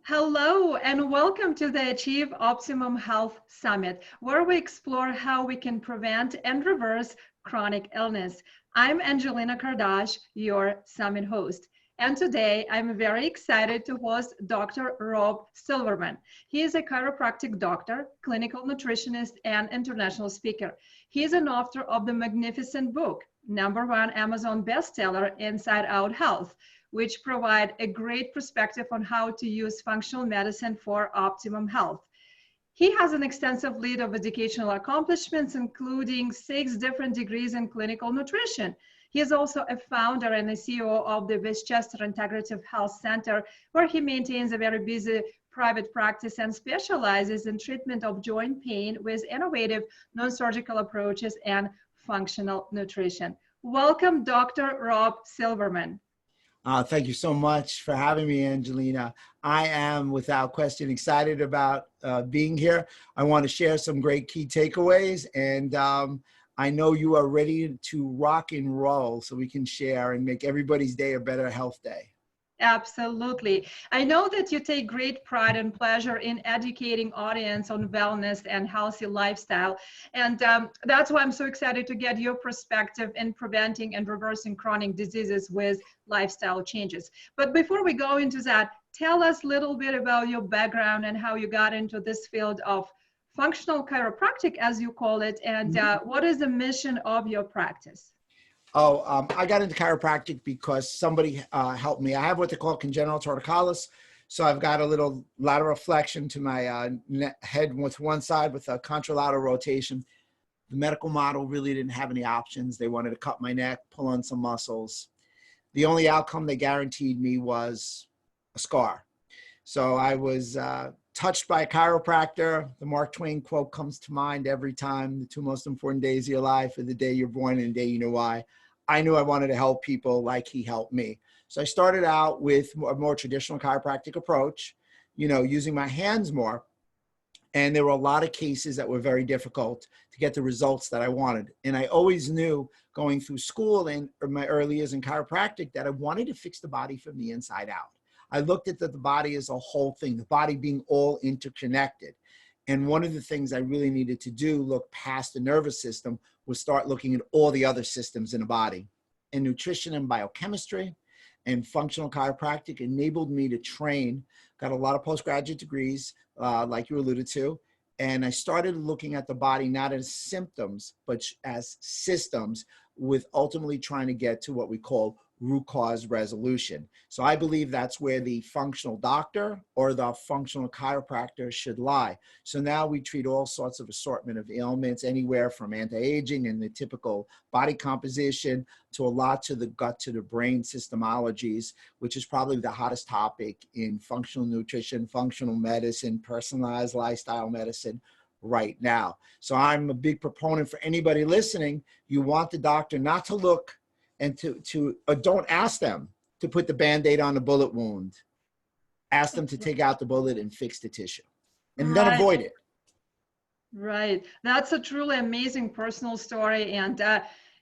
Hello and welcome to the Achieve Optimum Health Summit, where we explore how we can prevent and reverse chronic illness. I'm Angelina Kardash, your summit host. And today I'm very excited to host Dr. Rob Silverman. He is a chiropractic doctor, clinical nutritionist, and international speaker. He is an author of the magnificent book, #1 Amazon bestseller, Inside Out Health, which provide a great perspective on how to use functional medicine for optimum health. He has an extensive lead of educational accomplishments, including 6 different degrees in clinical nutrition. He is also a founder and a CEO of the Westchester Integrative Health Center, where he maintains a very busy private practice and specializes in treatment of joint pain with innovative non-surgical approaches and functional nutrition. Welcome, Dr. Rob Silverman. Thank you so much for having me, Angelina. I am, without question, excited about being here. I want to share some great key takeaways, and I know you are ready to rock and roll so we can share and make everybody's day a better health day. Absolutely. I know that you take great pride and pleasure in educating audience on wellness and healthy lifestyle. And that's why I'm so excited to get your perspective in preventing and reversing chronic diseases with lifestyle changes. But before we go into that, tell us a little bit about your background and how you got into this field of functional chiropractic, as you call it, and what is the mission of your practice? I got into chiropractic because somebody helped me. I have what they call congenital torticollis. So I've got a little lateral flexion to my head with one side with a contralateral rotation. The medical model really didn't have any options. They wanted to cut my neck, pull on some muscles. The only outcome they guaranteed me was a scar. So I was touched by a chiropractor. The Mark Twain quote comes to mind every time. The 2 most important days of your life are the day you're born and the day you know why. I knew I wanted to help people like he helped me. So I started out with a more traditional chiropractic approach, using my hands more. And there were a lot of cases that were very difficult to get the results that I wanted. And I always knew going through school and my early years in chiropractic that I wanted to fix the body from the inside out. I looked at the body as a whole thing, the body being all interconnected. And one of the things I really needed to do, look past the nervous system, was start looking at all the other systems in the body. And nutrition and biochemistry and functional chiropractic enabled me to train, got a lot of postgraduate degrees, like you alluded to. And I started looking at the body not as symptoms, but as systems, with ultimately trying to get to what we call root cause resolution. So I believe that's where the functional doctor or the functional chiropractor should lie. So now we treat all sorts of assortment of ailments, anywhere from anti-aging and the typical body composition to a lot to the gut to the brain systemologies, which is probably the hottest topic in functional nutrition, functional medicine, personalized lifestyle medicine right now. So I'm a big proponent for anybody listening. You want the doctor not to look and don't ask them to put the Band-Aid on the bullet wound. Ask them to take out the bullet and fix the tissue, and then avoid it. Right. That's a truly amazing personal story. And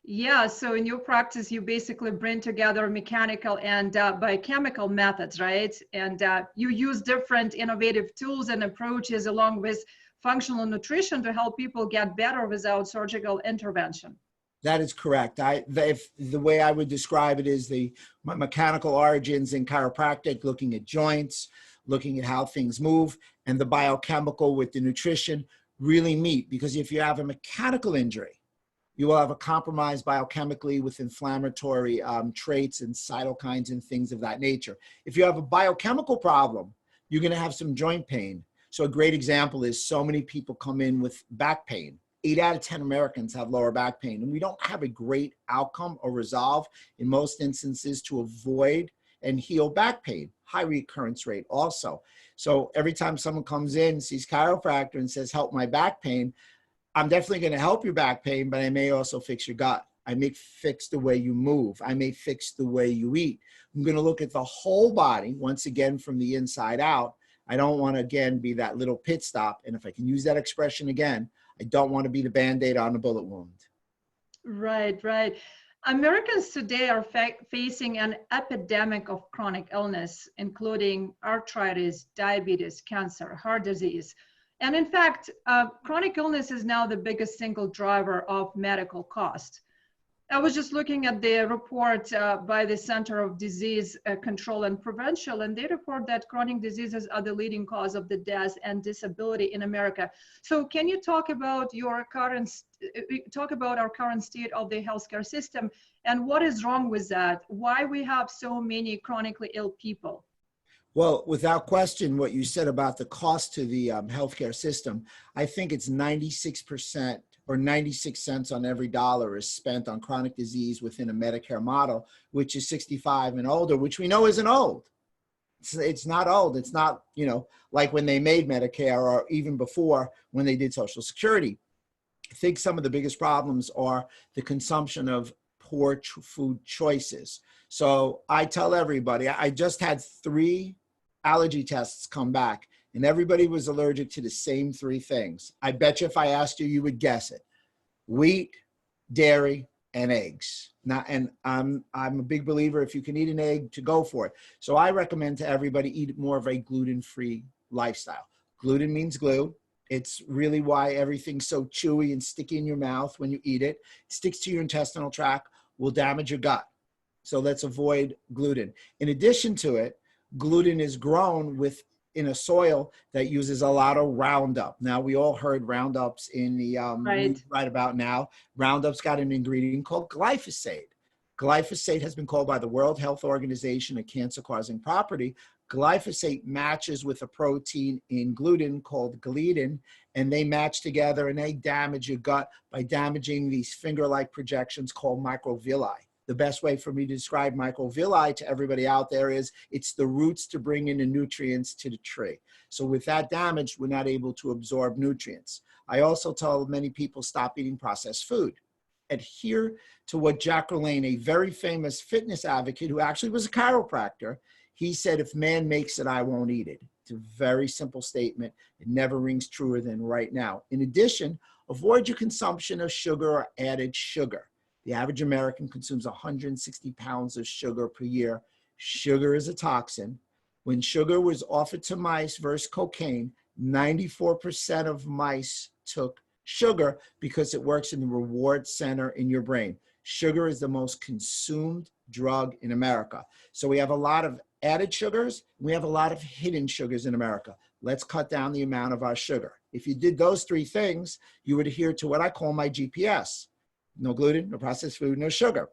yeah, so in your practice, you basically bring together mechanical and biochemical methods, right? And you use different innovative tools and approaches along with functional nutrition to help people get better without surgical intervention. That is correct. The way I would describe it is my mechanical origins in chiropractic, looking at joints, looking at how things move, and the biochemical with the nutrition really meet. Because if you have a mechanical injury, you will have a compromise biochemically with inflammatory traits and cytokines and things of that nature. If you have a biochemical problem, you're going to have some joint pain. So a great example is so many people come in with back pain. 8 out of 10 Americans have lower back pain, and we don't have a great outcome or resolve in most instances to avoid and heal back pain. High recurrence rate also. So every time someone comes in, sees chiropractor and says, help my back pain, I'm definitely going to help your back pain, but I may also fix your gut. I may fix the way you move. I may fix the way you eat. I'm going to look at the whole body, once again, from the inside out. I don't want to, again, be that little pit stop. And if I can use that expression again, I don't want to be the Band-Aid on the bullet wound. Right, right. Americans today are facing an epidemic of chronic illness, including arthritis, diabetes, cancer, heart disease. And in fact, chronic illness is now the biggest single driver of medical cost. I was just looking at the report by the Center of Disease Control and Prevention, and they report that chronic diseases are the leading cause of the death and disability in America. So can you talk about our current state of the healthcare system and what is wrong with that? Why we have so many chronically ill people? Well, without question, what you said about the cost to the healthcare system, I think it's 96% or 96 cents on every dollar is spent on chronic disease within a Medicare model, which is 65 and older, which we know isn't old. It's not old. It's not, you know, like when they made Medicare or even before when they did Social Security. I think some of the biggest problems are the consumption of poor food choices. So I tell everybody, I just had 3 allergy tests come back, and everybody was allergic to the same 3 things. I bet you if I asked you, you would guess it. Wheat, dairy, and eggs. Now, and I'm a big believer if you can eat an egg, to go for it. So I recommend to everybody eat more of a gluten-free lifestyle. Gluten means glue. It's really why everything's so chewy and sticky in your mouth when you eat it. It sticks to your intestinal tract, will damage your gut. So let's avoid gluten. In addition to it, gluten is grown in a soil that uses a lot of Roundup. Now, we all heard Roundups in the news right about now. Roundup's got an ingredient called glyphosate. Glyphosate has been called by the World Health Organization a cancer-causing property. Glyphosate matches with a protein in gluten called gliadin, and they match together and they damage your gut by damaging these finger-like projections called microvilli. The best way for me to describe microvilli to everybody out there is it's the roots to bring in the nutrients to the tree. So with that damage, we're not able to absorb nutrients. I also tell many people stop eating processed food. Adhere to what Jack Lalanne, a very famous fitness advocate who actually was a chiropractor, he said, if man makes it, I won't eat it. It's a very simple statement. It never rings truer than right now. In addition, avoid your consumption of sugar or added sugar. The average American consumes 160 pounds of sugar per year. Sugar is a toxin. When sugar was offered to mice versus cocaine, 94% of mice took sugar because it works in the reward center in your brain. Sugar is the most consumed drug in America. So we have a lot of added sugars. We have a lot of hidden sugars in America. Let's cut down the amount of our sugar. If you did those 3 things, you would adhere to what I call my GPS. No gluten, no processed food, no sugar.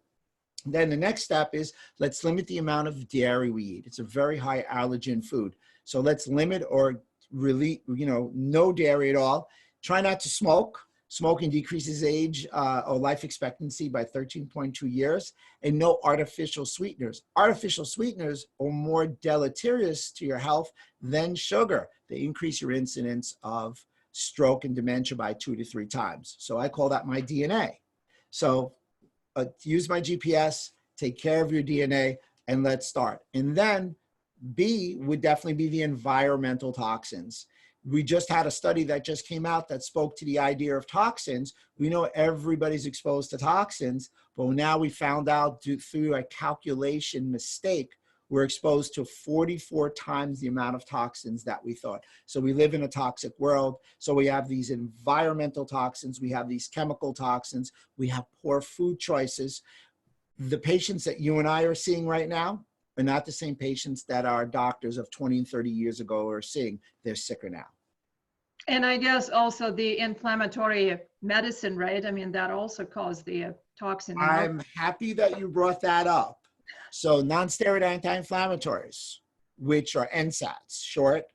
Then the next step is let's limit the amount of dairy we eat. It's a very high allergen food. So let's limit or really, no dairy at all. Try not to smoke. Smoking decreases age or life expectancy by 13.2 years, and no artificial sweeteners. Artificial sweeteners are more deleterious to your health than sugar. They increase your incidence of stroke and dementia by 2 to 3 times. So I call that my DNA. So use my GPS, take care of your DNA, and let's start. And then B would definitely be the environmental toxins. We just had a study that just came out that spoke to the idea of toxins. We know everybody's exposed to toxins, but now we found out through a calculation mistake, we're exposed to 44 times the amount of toxins that we thought. So we live in a toxic world. So we have these environmental toxins, we have these chemical toxins, we have poor food choices. The patients that you and I are seeing right now are not the same patients that our doctors of 20 and 30 years ago are seeing. They're sicker now. And I guess also the inflammatory medicine, right? I mean, that also caused the toxin. I'm happy that you brought that up. So non-steroid anti-inflammatories, which are NSAIDs, short,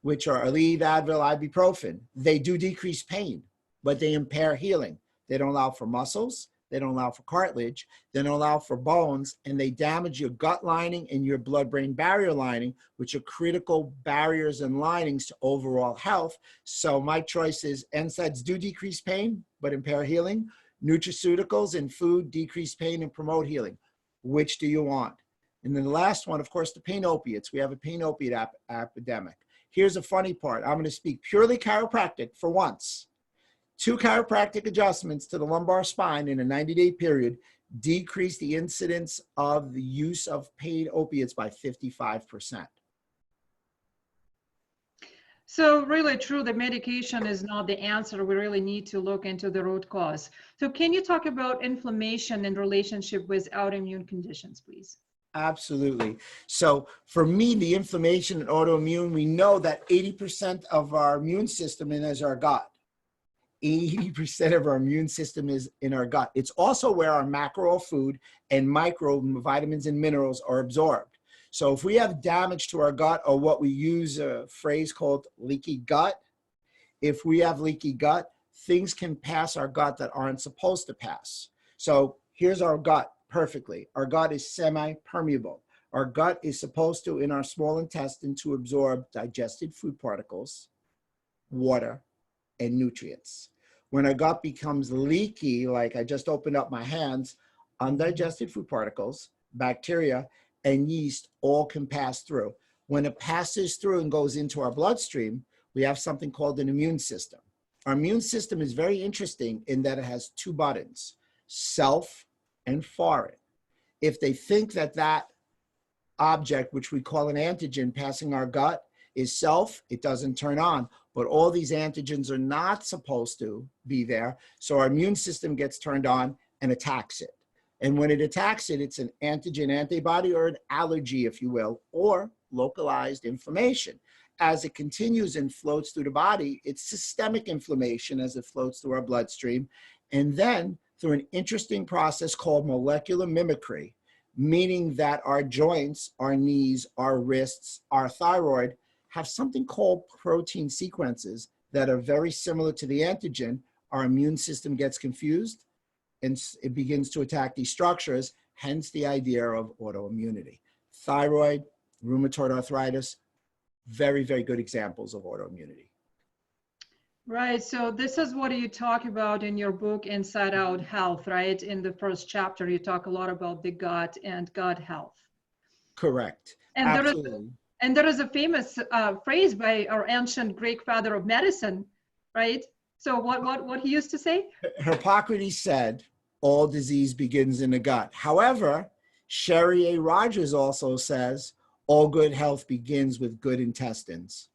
which are Aleve, Advil, ibuprofen, they do decrease pain, but they impair healing. They don't allow for muscles. They don't allow for cartilage. They don't allow for bones, and they damage your gut lining and your blood-brain barrier lining, which are critical barriers and linings to overall health. So my choice is NSAIDs do decrease pain, but impair healing. Nutraceuticals and food decrease pain and promote healing. Which do you want? And then the last one, of course, the pain opiates. We have a pain opiate epidemic. Here's a funny part. I'm going to speak purely chiropractic for once. 2 chiropractic adjustments to the lumbar spine in a 90-day period decrease the incidence of the use of pain opiates by 55%. So really true, the medication is not the answer. We really need to look into the root cause. So can you talk about inflammation in relationship with autoimmune conditions, please? Absolutely. So for me, the inflammation and autoimmune, we know that 80% of our immune system is our gut. 80% of our immune system is in our gut. It's also where our macro food and micro vitamins and minerals are absorbed. So if we have damage to our gut, or what we use a phrase called leaky gut, if we have leaky gut, things can pass our gut that aren't supposed to pass. So here's our gut perfectly. Our gut is semi-permeable. Our gut is supposed to, in our small intestine, to absorb digested food particles, water, and nutrients. When our gut becomes leaky, like I just opened up my hands, undigested food particles, bacteria, and yeast all can pass through. When it passes through and goes into our bloodstream, we have something called an immune system. Our immune system is very interesting in that it has two buttons, self and foreign. If they think that that object, which we call an antigen passing our gut, is self, it doesn't turn on. But all these antigens are not supposed to be there. So our immune system gets turned on and attacks it. And when it attacks it, it's an antigen antibody or an allergy, if you will, or localized inflammation. As it continues and floats through the body, it's systemic inflammation as it floats through our bloodstream. And then through an interesting process called molecular mimicry, meaning that our joints, our knees, our wrists, our thyroid have something called protein sequences that are very similar to the antigen. Our immune system gets confused and it begins to attack these structures, hence the idea of autoimmunity. Thyroid, rheumatoid arthritis, very, very good examples of autoimmunity. Right, so this is what you talk about in your book, Inside Out Health, right? In the first chapter, you talk a lot about the gut and gut health. Correct, And absolutely. there is a famous phrase by our ancient Greek father of medicine, right? So what he used to say? Hippocrates said, all disease begins in the gut. However, Sherry A. Rogers also says, all good health begins with good intestines.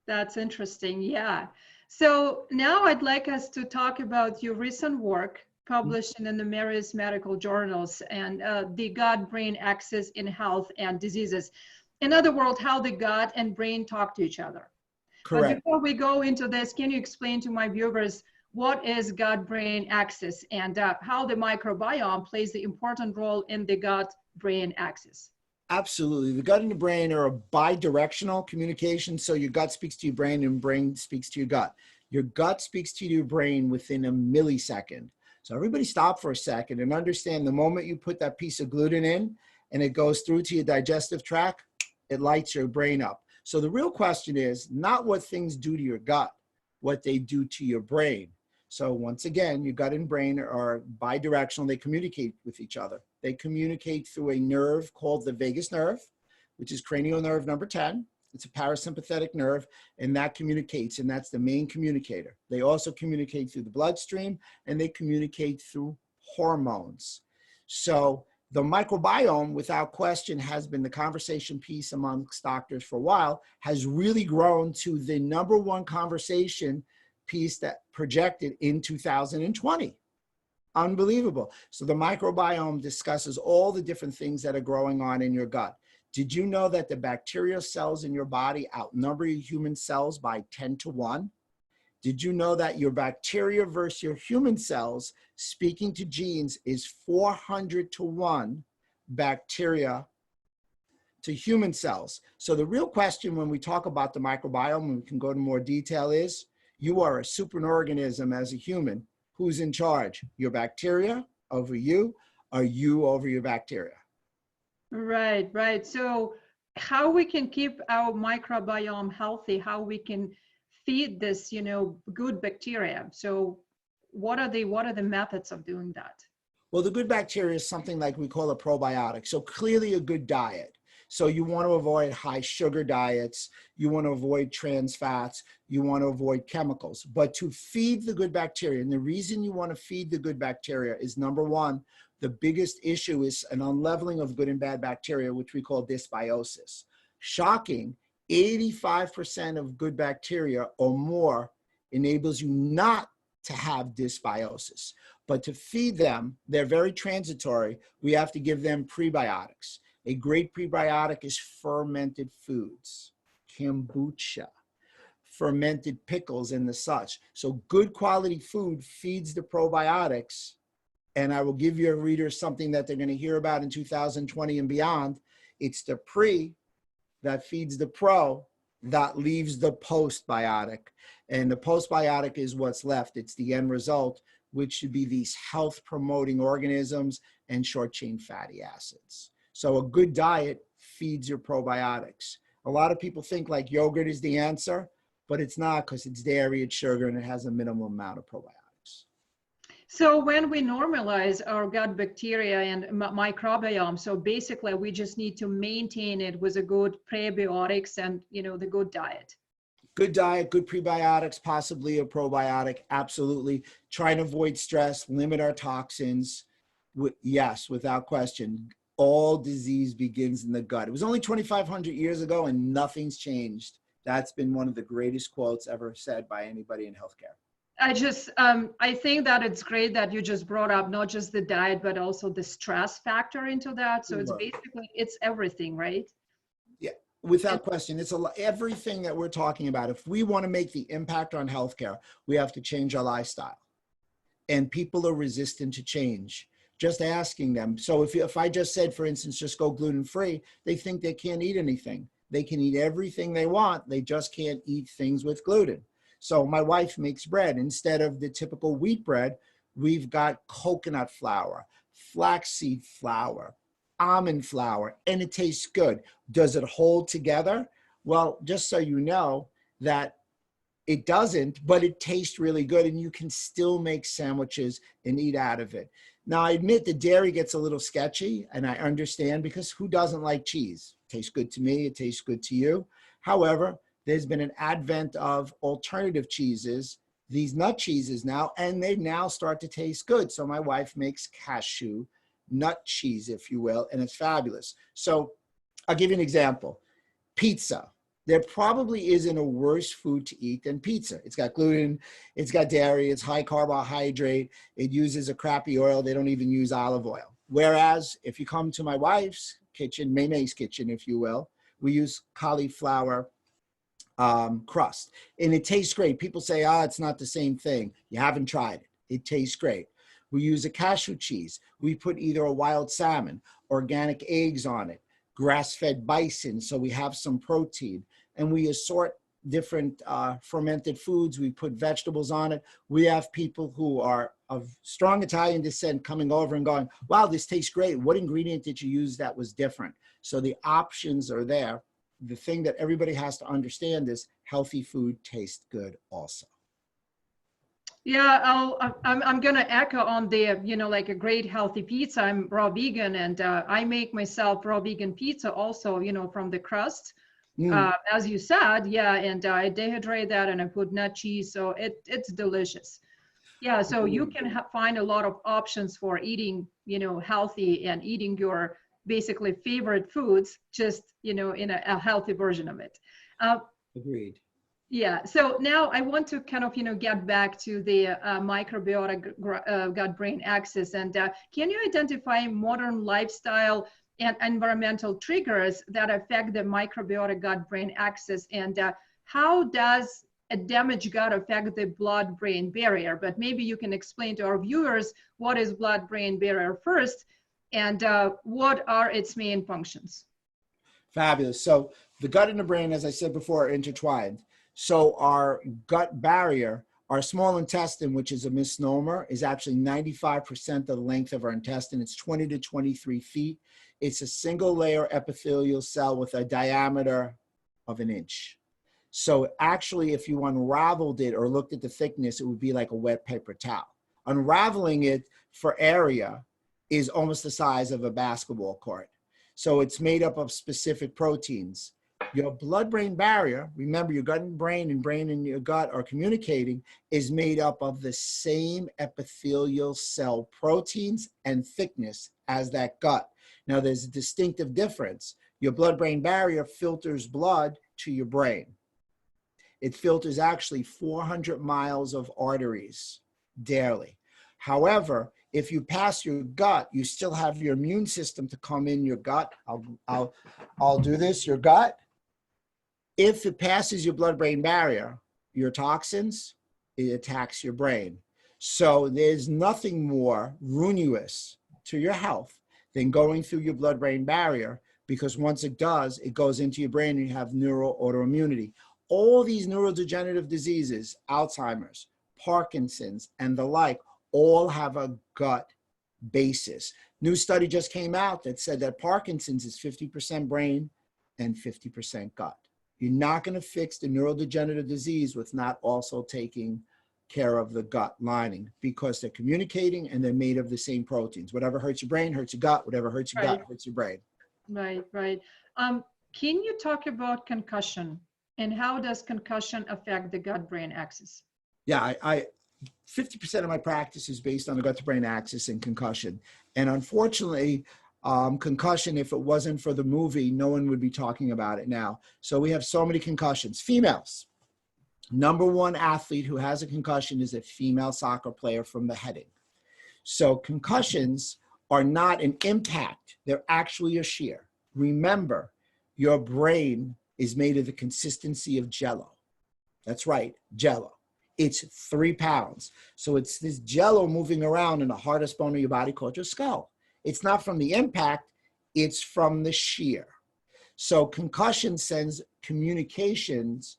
That's interesting, yeah. So now I'd like us to talk about your recent work published in the various medical journals and the gut-brain axis in health and diseases. In other words, how the gut and brain talk to each other. Correct. But before we go into this, can you explain to my viewers what is gut-brain axis and how the microbiome plays the important role in the gut-brain axis? Absolutely. The gut and the brain are a bi-directional communication. So your gut speaks to your brain and brain speaks to your gut. Your gut speaks to your brain within a millisecond. So everybody stop for a second and understand the moment you put that piece of gluten in and it goes through to your digestive tract, it lights your brain up. So the real question is not what things do to your gut, what they do to your brain. So once again, your gut and brain are bidirectional. They communicate with each other. They communicate through a nerve called the vagus nerve, which is cranial nerve number 10. It's a parasympathetic nerve, and that communicates, and that's the main communicator. They also communicate through the bloodstream, and they communicate through hormones. So the microbiome, without question, has been the conversation piece amongst doctors for a while, has really grown to the #1 conversation piece that projected in 2020. Unbelievable. So the microbiome discusses all the different things that are growing on in your gut. Did you know that the bacterial cells in your body outnumber your human cells by 10-1? Did you know that your bacteria versus your human cells, speaking to genes, is 400-1 bacteria to human cells? So the real question when we talk about the microbiome, and we can go to more detail, is you are a superorganism as a human. Who's in charge? Your bacteria over you, or you over your bacteria? Right, right. So how we can keep our microbiome healthy, how we can feed this, good bacteria. So what are the methods of doing that? Well, the good bacteria is something like we call a probiotic. So clearly a good diet. So you want to avoid high sugar diets. You want to avoid trans fats. You want to avoid chemicals. But to feed the good bacteria, and the reason you want to feed the good bacteria is, number one, the biggest issue is an unleveling of good and bad bacteria, which we call dysbiosis. Shocking, 85% of good bacteria or more enables you not to have dysbiosis. But to feed them, they're very transitory. We have to give them prebiotics. A great prebiotic is fermented foods, kombucha, fermented pickles, and the such. So good quality food feeds the probiotics. And I will give your readers something that they're going to hear about in 2020 and beyond. It's the pre that feeds the pro that leaves the postbiotic. And the postbiotic is what's left. It's the end result, which should be these health promoting organisms and short chain fatty acids. So a good diet feeds your probiotics. A lot of people think like yogurt is the answer, but it's not, because it's dairy, it's sugar, and it has a minimum amount of probiotics. So when we normalize our gut bacteria and microbiome, so basically we just need to maintain it with a good prebiotics and, you know, the good diet. Good diet, good prebiotics, possibly a probiotic, absolutely. Try and avoid stress, limit our toxins. Yes, without question. All disease begins in the gut. It was only 2,500 years ago and nothing's changed. That's been one of the greatest quotes ever said by anybody in healthcare. I think that it's great that you just brought up not just the diet, but also the stress factor into that. So it's basically, it's everything, right? Yeah, without question. It's everything that we're talking about. If we want to make the impact on healthcare, we have to change our lifestyle. And people are resistant to change. Just asking them. So if I just said, for instance, just go gluten-free, they think they can't eat anything. They can eat everything they want. They just can't eat things with gluten. So my wife makes bread. Instead of the typical wheat bread, we've got coconut flour, flaxseed flour, almond flour, and it tastes good. Does it hold together? Well, just so you know that it doesn't, but it tastes really good, and you can still make sandwiches and eat out of it. Now, I admit the dairy gets a little sketchy, and I understand, because who doesn't like cheese? It tastes good to me. It tastes good to you. However, there's been an advent of alternative cheeses, these nut cheeses now, and they now start to taste good. So my wife makes cashew nut cheese, if you will, and it's fabulous. So I'll give you an example. Pizza. There probably isn't a worse food to eat than pizza. It's got gluten, it's got dairy, it's high carbohydrate, it uses a crappy oil, they don't even use olive oil. Whereas if you come to my wife's kitchen, Maymay's kitchen, if you will, we use cauliflower crust, and it tastes great. People say, it's not the same thing. You haven't tried it. It tastes great. We use a cashew cheese. We put either a wild salmon, organic eggs on it, grass-fed bison, so we have some protein, and we assort different fermented foods. We put vegetables on it. We have people who are of strong Italian descent coming over and going, wow, this tastes great. What ingredient did you use that was different? So the options are there. The thing that everybody has to understand is healthy food tastes good also. Yeah, I'm going to echo on the, you know, like a great healthy pizza. I'm raw vegan, and I make myself raw vegan pizza also, you know, from the crust. As you said, yeah, and I dehydrate that and I put nut cheese, so it's delicious. Yeah, so you can find a lot of options for eating, you know, healthy and eating your basically favorite foods, just, you know, in a healthy version of it. Agreed. Yeah, so now I want to kind of, you know, get back to the microbiota gut-brain axis. And can you identify modern lifestyle and environmental triggers that affect the microbiota gut-brain axis? And how does a damaged gut affect the blood-brain barrier? But maybe you can explain to our viewers what is blood-brain barrier first, and what are its main functions? Fabulous. So the gut and the brain, as I said before, are intertwined. So our gut barrier, our small intestine, which is a misnomer, is actually 95% of the length of our intestine. It's 20 to 23 feet. It's a single layer epithelial cell with a diameter of 1 inch. So actually, if you unraveled it or looked at the thickness, it would be like a wet paper towel. Unraveling it for area is almost the size of a basketball court. So it's made up of specific proteins. Your blood-brain barrier, remember your gut and brain and your gut are communicating, is made up of the same epithelial cell proteins and thickness as that gut. Now there's a distinctive difference. Your blood-brain barrier filters blood to your brain. It filters actually 400 miles of arteries daily. However, if you pass your gut, you still have your immune system to come in your gut. I'll do this, your gut. If it passes your blood-brain barrier, your toxins, it attacks your brain. So there's nothing more ruinous to your health than going through your blood-brain barrier, because once it does, it goes into your brain and you have neural autoimmunity. All these neurodegenerative diseases, Alzheimer's, Parkinson's, and the like, all have a gut basis. New study just came out that said that Parkinson's is 50% brain and 50% gut. You're not going to fix the neurodegenerative disease with not also taking care of the gut lining, because they're communicating and they're made of the same proteins. Whatever hurts your brain hurts your gut. Whatever hurts your gut hurts your brain. Right, right. Can you talk about concussion and how does concussion affect the gut-brain axis? Yeah, 50% of my practice is based on the gut-to-brain axis and concussion. And unfortunately, concussion, if it wasn't for the movie, no one would be talking about it now. So we have so many concussions. Females. #1 athlete who has a concussion is a female soccer player from beheading. So concussions are not an impact. They're actually a shear. Remember, your brain is made of the consistency of Jell-O. That's right, Jell-O. It's 3 pounds. So it's this Jell-O moving around in the hardest bone of your body called your skull. It's not from the impact, it's from the shear. So concussion sends communications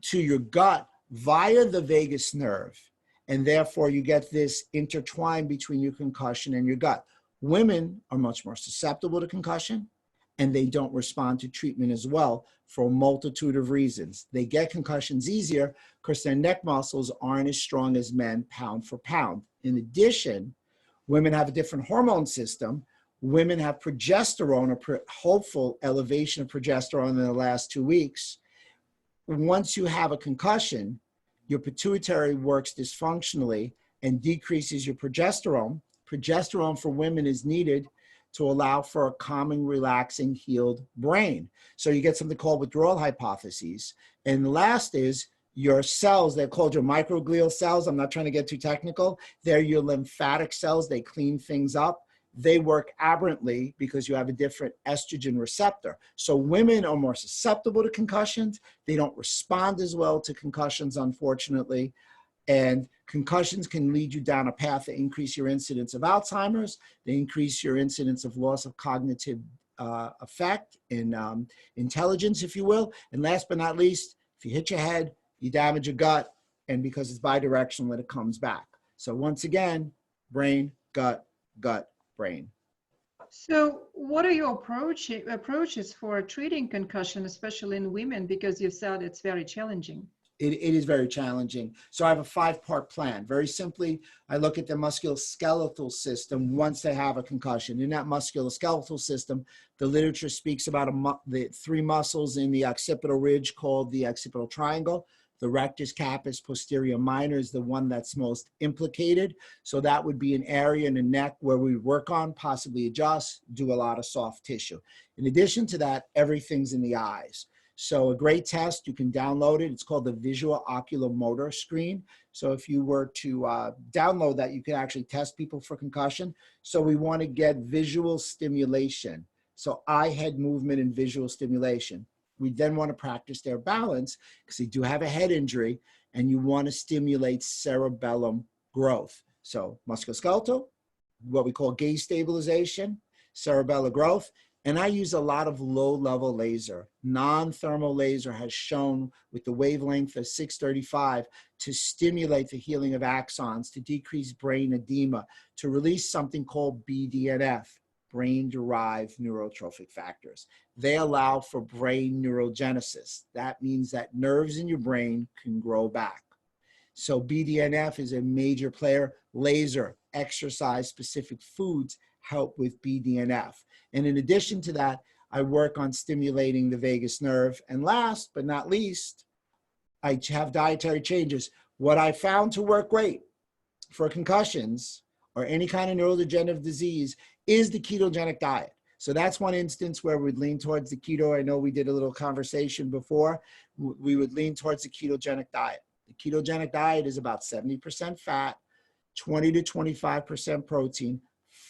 to your gut via the vagus nerve, and therefore you get this intertwine between your concussion and your gut. Women are much more susceptible to concussion, and they don't respond to treatment as well for a multitude of reasons. They get concussions easier because their neck muscles aren't as strong as men pound for pound. In addition, women have a different hormone system. Women have progesterone, a hopeful elevation of progesterone in the last 2 weeks. Once you have a concussion, your pituitary works dysfunctionally and decreases your progesterone. Progesterone for women is needed to allow for a calming, relaxing, healed brain. So you get something called withdrawal hypotheses. And the last is your cells, they're called your microglial cells. I'm not trying to get too technical. They're your lymphatic cells. They clean things up. They work aberrantly because you have a different estrogen receptor. So women are more susceptible to concussions. They don't respond as well to concussions, unfortunately. And concussions can lead you down a path to increase your incidence of Alzheimer's. They increase your incidence of loss of cognitive effect in intelligence, if you will. And last but not least, if you hit your head, you damage your gut, and because it's bidirectional, it comes back. So once again, brain, gut, gut, brain. So what are your approaches for treating concussion, especially in women, because you said it's very challenging? It is very challenging. So I have a 5-part plan. Very simply, I look at the musculoskeletal system once they have a concussion. In that musculoskeletal system, the literature speaks about the 3 muscles in the occipital ridge called the occipital triangle. The rectus capitis posterior minor is the one that's most implicated. So that would be an area in the neck where we work on, possibly adjust, do a lot of soft tissue. In addition to that, everything's in the eyes. So a great test, you can download it. It's called the Visual Oculomotor Screen. So if you were to download that, you can actually test people for concussion. So we want to get visual stimulation. So eye, head movement, and visual stimulation. We then want to practice their balance because they do have a head injury, and you want to stimulate cerebellum growth. So musculoskeletal, what we call gaze stabilization, cerebellar growth. And I use a lot of low-level laser. Non-thermal laser has shown with the wavelength of 635 to stimulate the healing of axons, to decrease brain edema, to release something called BDNF, brain-derived neurotrophic factors. They allow for brain neurogenesis. That means that nerves in your brain can grow back. So BDNF is a major player. Laser, exercise, specific foods help with BDNF. And in addition to that, I work on stimulating the vagus nerve. And last but not least, I have dietary changes. What I found to work great for concussions or any kind of neurodegenerative disease is the ketogenic diet. So that's one instance where we'd lean towards the keto. I know we did a little conversation before. We would lean towards the ketogenic diet. The ketogenic diet is about 70% fat, 20 to 25% protein,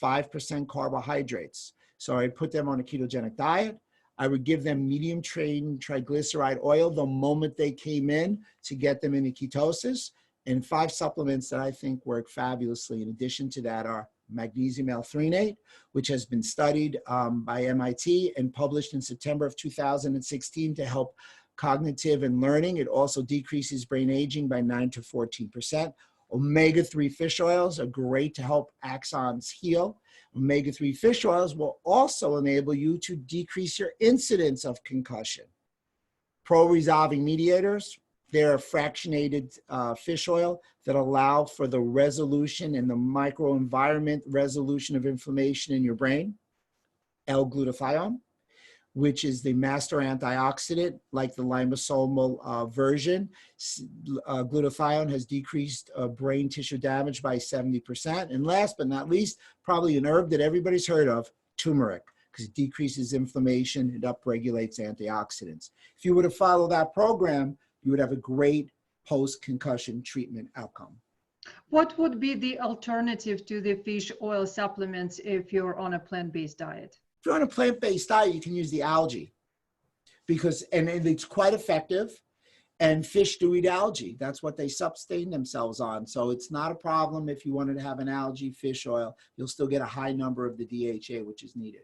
5% carbohydrates. So I put them on a ketogenic diet. I would give them medium chain triglyceride oil the moment they came in to get them into ketosis. And 5 supplements that I think work fabulously in addition to that are magnesium L-threonate, which has been studied by MIT and published in September of 2016 to help cognitive and learning. It also decreases brain aging by 9 to 14%. Omega-3 fish oils are great to help axons heal. Omega-3 fish oils will also enable you to decrease your incidence of concussion. Pro-resolving mediators, they're a fractionated fish oil that allow for the resolution and the microenvironment resolution of inflammation in your brain. L-glutathione, which is the master antioxidant, like the liposomal version. Glutathione has decreased brain tissue damage by 70%. And last but not least, probably an herb that everybody's heard of, turmeric, because it decreases inflammation, it upregulates antioxidants. If you were to follow that program, you would have a great post-concussion treatment outcome. What would be the alternative to the fish oil supplements if you're on a plant-based diet? If you're on a plant-based diet, you can use the algae and it's quite effective. And fish do eat algae. That's what they sustain themselves on. So it's not a problem if you wanted to have an algae fish oil. You'll still get a high number of the DHA, which is needed.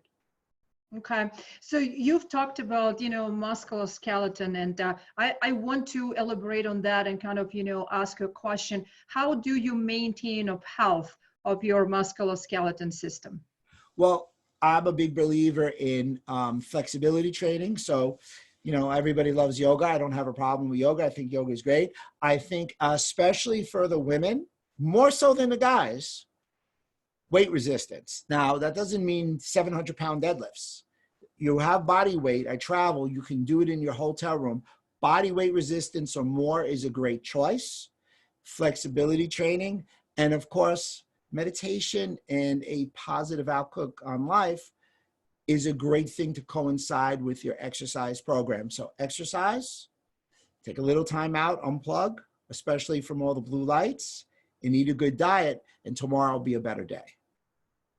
Okay, so you've talked about, musculoskeleton, and I want to elaborate on that and kind of, ask a question. How do you maintain health of your musculoskeleton system? Well, I'm a big believer in flexibility training. So, everybody loves yoga. I don't have a problem with yoga. I think yoga is great. I think especially for the women, more so than the guys, weight resistance. Now, that doesn't mean 700-pound deadlifts. You have body weight. I travel. You can do it in your hotel room. Body weight resistance or more is a great choice. Flexibility training. And of course, meditation and a positive outlook on life is a great thing to coincide with your exercise program. So exercise, take a little time out, unplug, especially from all the blue lights, and eat a good diet, and tomorrow will be a better day.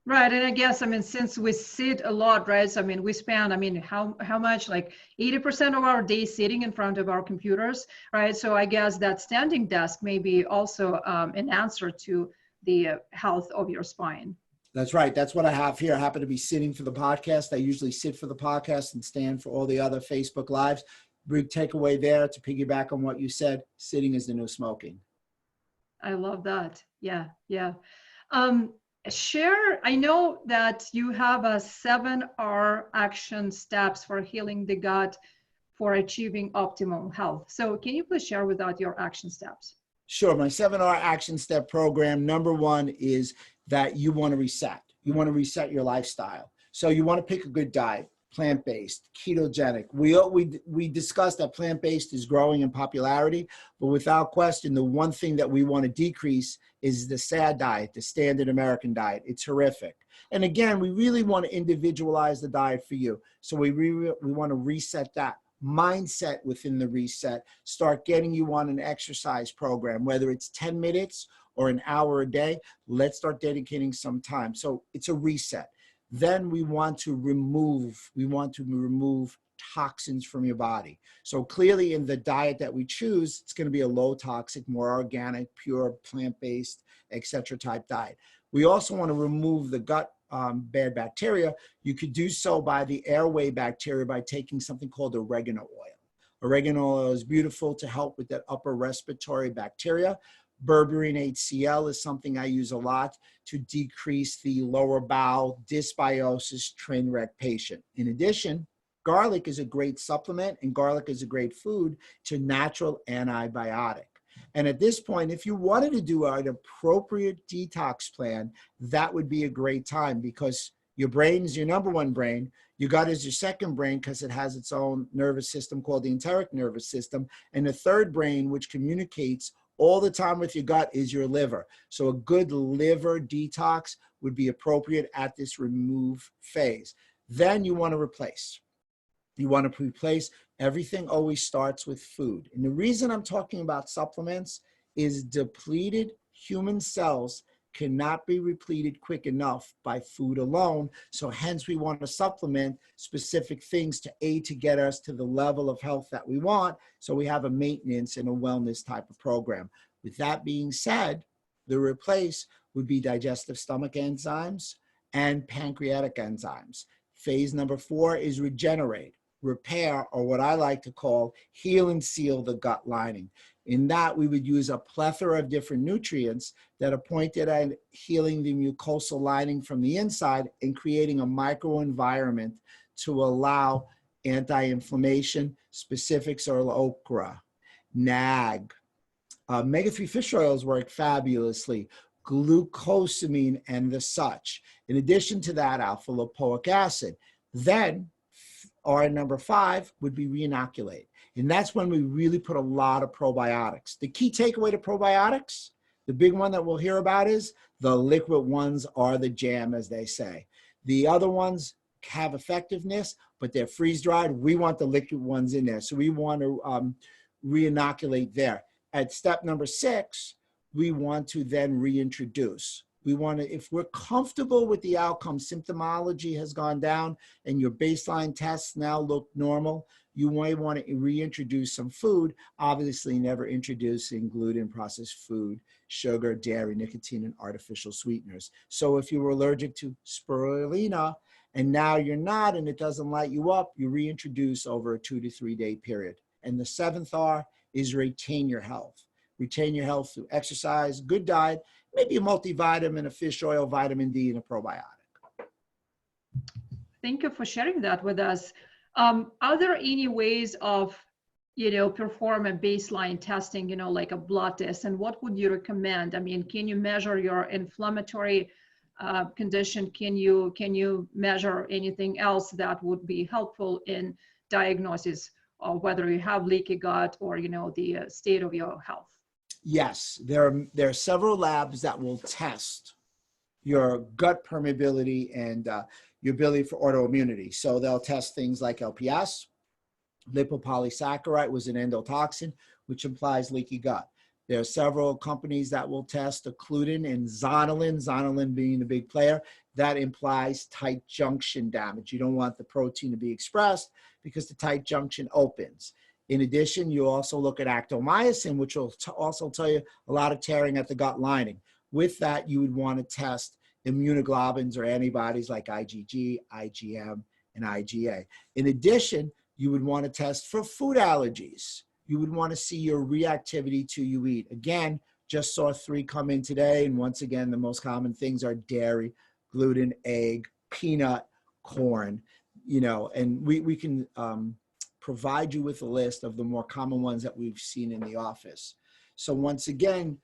Right, and I guess, since we sit a lot, right? So, we spend, how much, like 80% of our day sitting in front of our computers, right? So I guess that standing desk may be also an answer to the health of your spine. That's right. That's what I have here. I happen to be sitting for the podcast. I usually sit for the podcast and stand for all the other Facebook Lives. Big takeaway there to piggyback on what you said, sitting is the new smoking. I love that. Yeah, yeah. I know that you have a 7R action steps for healing the gut for achieving optimal health. So can you please share with us your action steps? Sure. My 7R action step program, number one is that you want to reset. You want to reset your lifestyle. So you want to pick a good diet, plant-based, ketogenic. We discussed that plant-based is growing in popularity, but without question, the one thing that we want to decrease is the SAD diet, the standard American diet. It's horrific. And again, we really want to individualize the diet for you. So we want to reset that mindset within the reset, start getting you on an exercise program, whether it's 10 minutes or an hour a day. Let's start dedicating some time. So it's a reset. Then we want to remove toxins from your body. So clearly in the diet that we choose, it's going to be a low toxic, more organic, pure, plant-based, etc. type diet. We also want to remove the gut bad bacteria. You could do so by the airway bacteria by taking something called oregano oil. Oregano oil is beautiful to help with that upper respiratory bacteria. Berberine HCl is something I use a lot to decrease the lower bowel dysbiosis train wreck patient. In addition, garlic is a great supplement and garlic is a great food to natural antibiotic. And at this point, if you wanted to do an appropriate detox plan, that would be a great time, because your brain is your number one brain. Your gut is your second brain because it has its own nervous system called the enteric nervous system. And the third brain, which communicates all the time with your gut, is your liver. So a good liver detox would be appropriate at this remove phase. Then you want to replace. You want to replace. Everything always starts with food. And the reason I'm talking about supplements is depleted human cells cannot be repleted quick enough by food alone. So hence we want to supplement specific things to aid to get us to the level of health that we want. So we have a maintenance and a wellness type of program. With that being said, the replace would be digestive stomach enzymes and pancreatic enzymes. Phase number 4 is regenerate, repair, or what I like to call heal and seal the gut lining. In that, we would use a plethora of different nutrients that are pointed at healing the mucosal lining from the inside and creating a microenvironment to allow anti-inflammation. Specifics are okra, nag, omega-3 fish oils work fabulously, glucosamine and the such. In addition to that, alpha lipoic acid. Then, our number 5 would be reinoculate. And that's when we really put a lot of probiotics. The key takeaway to probiotics, the big one that we'll hear about, is the liquid ones are the jam, as they say. The other ones have effectiveness, but they're freeze-dried. We want the liquid ones in there. So we want to reinoculate there. At step number 6, we want to then reintroduce. We want to, if we're comfortable with the outcome, symptomology has gone down and your baseline tests now look normal, you might want to reintroduce some food, obviously never introducing gluten, processed food, sugar, dairy, nicotine, and artificial sweeteners. So if you were allergic to spirulina and now you're not and it doesn't light you up, you reintroduce over a 2 to 3 day period. And the 7th R is retain your health. Retain your health through exercise, good diet, maybe a multivitamin, a fish oil, vitamin D, and a probiotic. Thank you for sharing that with us. Are there any ways of, perform a baseline testing, like a blood test? And what would you recommend? I mean, can you measure your inflammatory condition? Can you measure anything else that would be helpful in diagnosis of whether you have leaky gut or, the state of your health? Yes, there are several labs that will test your gut permeability and your ability for autoimmunity. So they'll test things like LPS, lipopolysaccharide was an endotoxin, which implies leaky gut. There are several companies that will test occludin and zonulin being the big player. That implies tight junction damage. You don't want the protein to be expressed because the tight junction opens. In addition, you also look at actomyosin, which will also tell you a lot of tearing at the gut lining. With that, you would want to test immunoglobulins or antibodies like IgG, IgM, and IgA. In addition, you would want to test for food allergies. You would want to see your reactivity to you eat. Again, just saw 3 come in today. And once again, the most common things are dairy, gluten, egg, peanut, corn, and we can provide you with a list of the more common ones that we've seen in the office. So once again,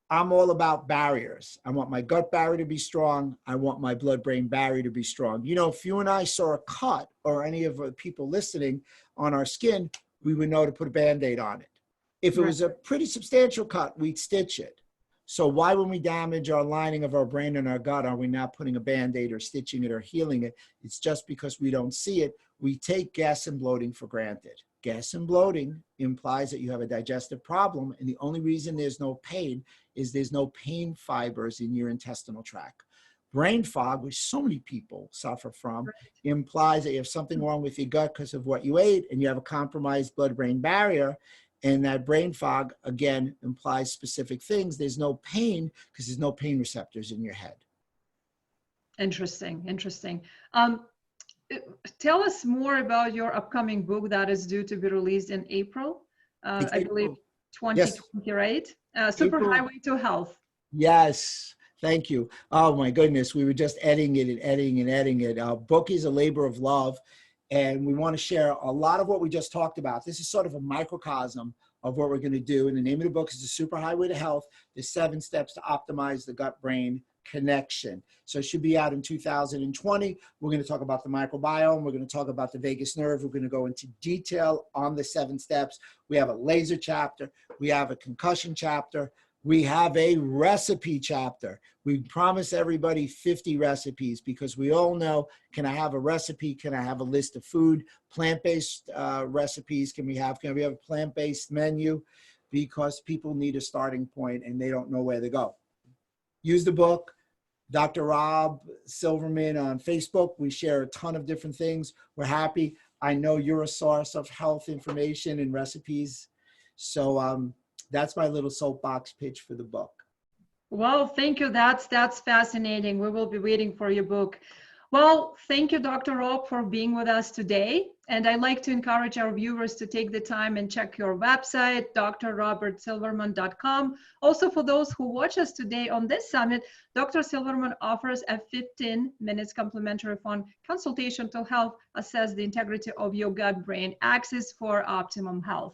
I'm all about barriers. I want my gut barrier to be strong. I want my blood-brain barrier to be strong. If you and I saw a cut, or any of the people listening, on our skin, we would know to put a Band-Aid on it. If it was a pretty substantial cut, we'd stitch it. So why, when we damage our lining of our brain and our gut, are we not putting a Band-Aid or stitching it or healing it? It's just because we don't see it. We take gas and bloating for granted. Gas and bloating implies that you have a digestive problem, and the only reason there's no pain is there's no pain fibers in your intestinal tract. Brain fog, which so many people suffer from, implies that you have something wrong with your gut because of what you ate, and you have a compromised blood-brain barrier. And that brain fog, again, implies specific things. There's no pain because there's no pain receptors in your head. Interesting. Tell us more about your upcoming book that is due to be released in April. I believe 2020, right? Superhighway to Health. Yes. Thank you. Oh my goodness. We were just editing it. Our book is a labor of love. And we want to share a lot of what we just talked about. This is sort of a microcosm of what we're going to do. And the name of the book is The Superhighway to Health, the 7 Steps to Optimize the Gut-Brain Connection. So it should be out in 2020. We're going to talk about the microbiome. We're going to talk about the vagus nerve. We're going to go into detail on the 7 steps. We have a laser chapter. We have a concussion chapter. We have a recipe chapter. We promise everybody 50 recipes because we all know, can I have a recipe? Can I have a list of food? Plant-based recipes, can we have a plant-based menu? Because people need a starting point and they don't know where to go. Use the book, Dr. Rob Silverman on Facebook. We share a ton of different things. We're happy. I know you're a source of health information and recipes. So that's my little soapbox pitch for the book. Well, thank you. That's fascinating. We will be waiting for your book. Well, thank you, Dr. Rob, for being with us today. And I'd like to encourage our viewers to take the time and check your website, drrobertsilverman.com. Also, for those who watch us today on this summit, Dr. Silverman offers a 15 minutes complimentary phone consultation to help assess the integrity of your gut-brain axis for optimum health.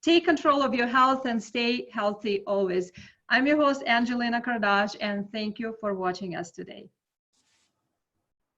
Take control of your health and stay healthy always. I'm your host, Angelina Kardash, and thank you for watching us today.